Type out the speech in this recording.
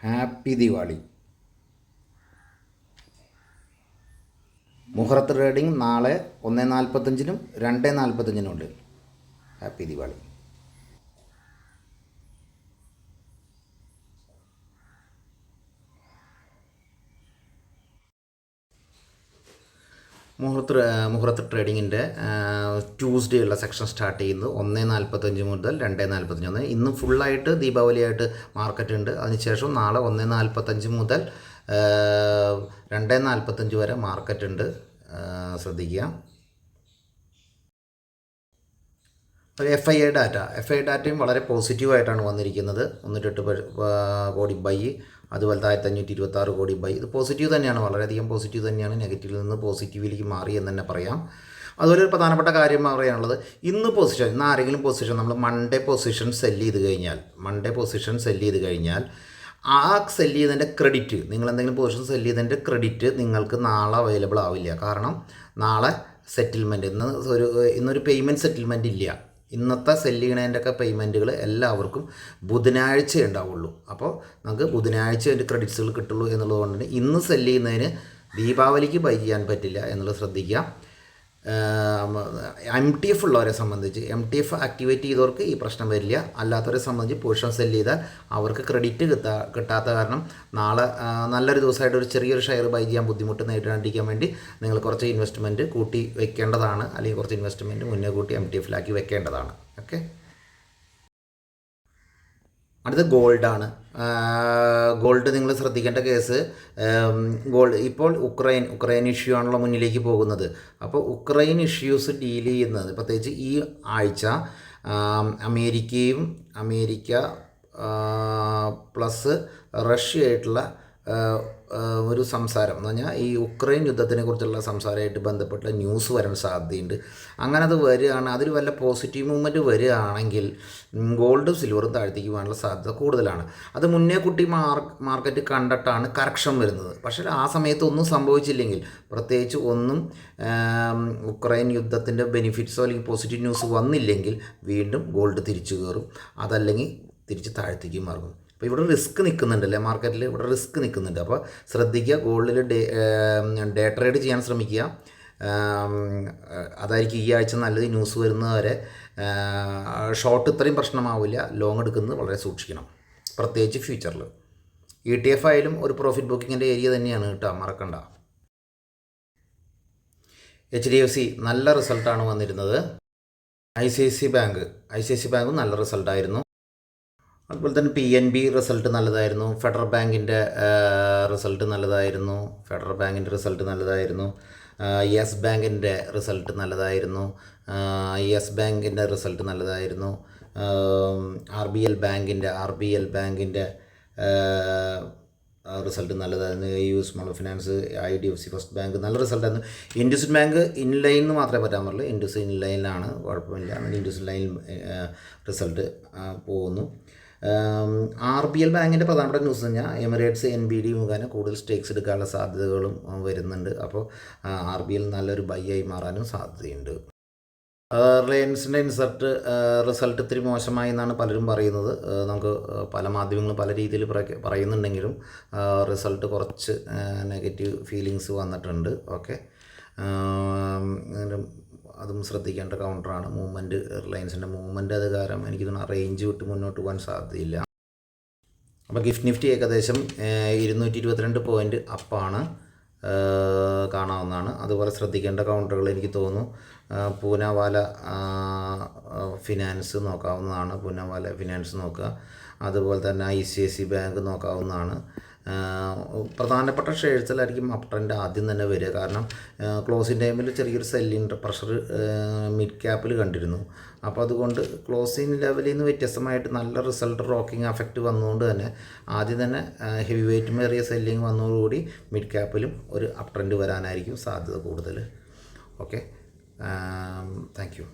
Happy Diwali. മുഹൂർത്ത trading നാളെ 1:45-നും 2:45-നും ഉണ്ട്. Happy Diwali. മുഹൂർത്ത ട്രേഡിങ്ങിൻ്റെ Tuesday ഉള്ള സെക്ഷൻ സ്റ്റാർട്ട് ചെയ്യുന്നത് 1:45 മുതൽ 2:45. ഇന്ന് ഫുള്ളായിട്ട് ദീപാവലിയായിട്ട് മാർക്കറ്റ് ഉണ്ട്. അതിനുശേഷം നാളെ 1:45 മുതൽ 2:45 വരെ മാർക്കറ്റ് ഉണ്ട്. ശ്രദ്ധിക്കുക. എഫ് ഐ ഡാറ്റയും വളരെ പോസിറ്റീവായിട്ടാണ് വന്നിരിക്കുന്നത്. 108 കോടി ബൈ, അതുപോലെ 1526 കോടി ബൈ. ഇത് പോസിറ്റീവ് തന്നെയാണ്, വളരെയധികം പോസിറ്റീവ് തന്നെയാണ്. നെഗറ്റീവിൽ നിന്ന് പോസിറ്റീവിലേക്ക് മാറി എന്ന് തന്നെ പറയാം. അതുപോലെ ഒരു പ്രധാനപ്പെട്ട കാര്യം പറയാനുള്ളത്, ഇന്ന് ആരെങ്കിലും പൊസിഷൻ നമ്മൾ മൺഡേ പൊസിഷൻ സെല്ല് ചെയ്ത് കഴിഞ്ഞാൽ ആ സെല്ല് ചെയ്തതിൻ്റെ ക്രെഡിറ്റ്, നിങ്ങൾ എന്തെങ്കിലും പൊസിഷൻ സെല്ല് ചെയ്തതിൻ്റെ ക്രെഡിറ്റ് നിങ്ങൾക്ക് നാളെ അവൈലബിൾ ആവില്ല. കാരണം നാളെ സെറ്റിൽമെൻറ്റ്, ഇന്നൊരു പേയ്മെൻറ്റ് സെറ്റിൽമെൻറ്റ് ഇല്ല. ഇന്നത്തെ സെല്ല് ചെയ്യണതിൻ്റെയൊക്കെ പേയ്മെൻറ്റുകൾ എല്ലാവർക്കും ബുധനാഴ്ച ഉണ്ടാവുള്ളൂ. അപ്പോൾ നമുക്ക് ബുധനാഴ്ച അതിൻ്റെ ക്രെഡിറ്റ്സുകൾ കിട്ടുള്ളൂ എന്നുള്ളത് കൊണ്ട് ഇന്ന് സെല്ല് ചെയ്യുന്നതിന് ദീപാവലിക്ക് ബൈ ചെയ്യാൻ പറ്റില്ല എന്നുള്ളത് ശ്രദ്ധിക്കുക. MTF ഉള്ളവരെ സംബന്ധിച്ച്, MTF ആക്ടിവേറ്റ് ചെയ്തവർക്ക് ഈ പ്രശ്നം വരില്ല. അല്ലാത്തവരെ സംബന്ധിച്ച് പൊസിഷൻ സെല്ല് ചെയ്താൽ അവർക്ക് ക്രെഡിറ്റ് കിട്ടാത്ത കാരണം നാളെ നല്ലൊരു ദിവസമായിട്ട് ഒരു ചെറിയൊരു ഷെയർ ബൈ ചെയ്യാൻ ബുദ്ധിമുട്ട് നേരിടാണ്ടിരിക്കാൻ വേണ്ടി നിങ്ങൾ കുറച്ച് ഇൻവെസ്റ്റ്മെൻറ്റ് കൂട്ടി വെക്കേണ്ടതാണ്, അല്ലെങ്കിൽ കുറച്ച് ഇൻവെസ്റ്റ്മെൻറ്റ് മുന്നേ കൂട്ടി MTFലാക്കി വെക്കേണ്ടതാണ്. ഓക്കെ. അടുത്ത ഗോൾഡാണ്. ഗോൾഡ് നിങ്ങൾ ശ്രദ്ധിക്കേണ്ട കേസ്, ഗോൾഡ് ഇപ്പോൾ ഉക്രൈൻ ഇഷ്യൂ ആണല്ലോ മുന്നിലേക്ക് പോകുന്നത്. അപ്പോൾ ഉക്രൈൻ ഇഷ്യൂസ് ഡീൽ ചെയ്യുന്നത് പ്രത്യേകിച്ച് ഈ ആഴ്ച അമേരിക്ക പ്ലസ് റഷ്യയായിട്ടുള്ള ഒരു സംസാരം എന്ന് പറഞ്ഞാൽ ഈ ഉക്രൈൻ യുദ്ധത്തിനെ കുറിച്ചുള്ള സംസാരമായിട്ട് ബന്ധപ്പെട്ട ന്യൂസ് വരാൻ സാധ്യതയുണ്ട്. അങ്ങനെ അത് വരികയാണ്, അതിൽ വല്ല പോസിറ്റീവ് മൂവ്മെൻറ്റ് വരികയാണെങ്കിൽ ഗോൾഡും സിൽവറും താഴ്ത്തേക്ക് പോകാനുള്ള സാധ്യത കൂടുതലാണ്. അത് മുന്നേ കൂട്ടി മാർക്കറ്റ് കണ്ടിട്ടാണ് കറക്ഷൻ വരുന്നത്. പക്ഷേ ആ സമയത്ത് ഒന്നും സംഭവിച്ചില്ലെങ്കിൽ, പ്രത്യേകിച്ച് ഉക്രൈൻ യുദ്ധത്തിൻ്റെ ബെനിഫിറ്റ്സോ അല്ലെങ്കിൽ പോസിറ്റീവ് ന്യൂസ് വന്നില്ലെങ്കിൽ വീണ്ടും ഗോൾഡ് തിരിച്ചു കയറും, അതല്ലെങ്കിൽ തിരിച്ച് താഴ്ത്തേക്ക് മാറും. അപ്പോൾ ഇവിടെ റിസ്ക് നിൽക്കുന്നുണ്ടല്ലേ മാർക്കറ്റിൽ, ഇവിടെ റിസ്ക് നിൽക്കുന്നുണ്ട്. അപ്പോൾ ശ്രദ്ധിക്കുക, ഗോൾഡിൽ ഡേ ട്രേഡ് ചെയ്യാൻ ശ്രമിക്കുക. അതായിരിക്കും ഈ ആഴ്ച നല്ലത്. ന്യൂസ് വരുന്നവരെ ഷോർട്ട് ഇത്രയും പ്രശ്നമാവില്ല, ലോങ് എടുക്കുന്നത് വളരെ സൂക്ഷിക്കണം, പ്രത്യേകിച്ച് ഫ്യൂച്ചറിൽ. ETF ആയാലും ഒരു പ്രോഫിറ്റ് ബുക്കിങ്ങിൻ്റെ ഏരിയ തന്നെയാണ് കേട്ടോ, മറക്കണ്ട. HDFC നല്ല റിസൾട്ടാണ് വന്നിരുന്നത്. ICICI ബാങ്കും നല്ല റിസൾട്ടായിരുന്നു. അതുപോലെ തന്നെ PNB റിസൾട്ട് നല്ലതായിരുന്നു. ഫെഡറൽ ബാങ്കിൻ്റെ റിസൾട്ട് നല്ലതായിരുന്നു. യെസ് ബാങ്കിൻ്റെ റിസൾട്ട് നല്ലതായിരുന്നു. RBL ബാങ്കിൻ്റെ റിസൾട്ട് നല്ലതായിരുന്നു. AU small finance, IDFC first bank നല്ല റിസൾട്ടായിരുന്നു. ഇൻഡസ് ബാങ്ക് ഇൻലൈൻ എന്ന് മാത്രമേ പറ്റാൻ പാടുള്ളൂ. ഇൻഡസ് ഇൻലൈനിലാണ്, കുഴപ്പമില്ല. ഇൻഡസ് ലൈൻ റിസൾട്ട് പോകുന്നു. RBL ബാങ്കിൻ്റെ പ്രധാനപ്പെട്ട ന്യൂസ് പറഞ്ഞാൽ എമിറേറ്റ്സ് NBD മുഖേന കൂടുതൽ സ്റ്റേക്സ് എടുക്കാനുള്ള സാധ്യതകളും വരുന്നുണ്ട്. അപ്പോൾ RBL നല്ലൊരു ബൈ ആയി മാറാനും സാധ്യതയുണ്ട്. റിലയൻസിൻ്റെ റിസൾട്ട് ഇത്തിരി മോശമായി എന്നാണ് പലരും പറയുന്നത്. നമുക്ക് പല മാധ്യമങ്ങളും പല രീതിയിൽ പറയുന്നുണ്ടെങ്കിലും റിസൾട്ട് കുറച്ച് നെഗറ്റീവ് ഫീലിങ്സ് വന്നിട്ടുണ്ട്. ഓക്കെ, അതും ശ്രദ്ധിക്കേണ്ട കൗണ്ടറാണ്. റിലയൻസിൻ്റെ മൂവ്മെൻറ്റ് അത് കാരണം എനിക്ക് തോന്നുന്നു റേഞ്ച് വിട്ട് മുന്നോട്ട് പോകാൻ സാധ്യതയില്ല. അപ്പോൾ ഗിഫ്റ്റ് നിഫ്റ്റി ഏകദേശം 222 പോയിൻ്റ് അപ്പാണ് കാണാവുന്നതാണ്. അതുപോലെ ശ്രദ്ധിക്കേണ്ട കൗണ്ടറുകൾ എനിക്ക് തോന്നുന്നു പൂനാവാല ഫിനാൻസ് നോക്കുക. അതുപോലെ തന്നെ ICICI ബാങ്ക് നോക്കാവുന്നതാണ്. പ്രധാനപ്പെട്ട ഷെയർസിലായിരിക്കും അപ് ട്രെൻഡ് ആദ്യം തന്നെ വരിക. കാരണം ക്ലോസിംഗ് ടൈമിൽ ചെറിയൊരു സെല്ലിൻ്റെ പ്രഷർ മിഡ് ക്യാപ്പിൽ കണ്ടിരുന്നു. അപ്പോൾ അതുകൊണ്ട് ക്ലോസിംഗ് ലെവലിൽ നിന്ന് വ്യത്യസ്തമായിട്ട് നല്ല റിസൾട്ട് റോക്കിംഗ് എഫക്റ്റ് വന്നുകൊണ്ട് തന്നെ ആദ്യം തന്നെ ഹെവി വെയിറ്റുമേറിയ സെല്ലിങ് വന്നതോടുകൂടി മിഡ് ക്യാപ്പിലും ഒരു അപ് ട്രെൻഡ് വരാനായിരിക്കും സാധ്യത കൂടുതൽ. Okay, thank you.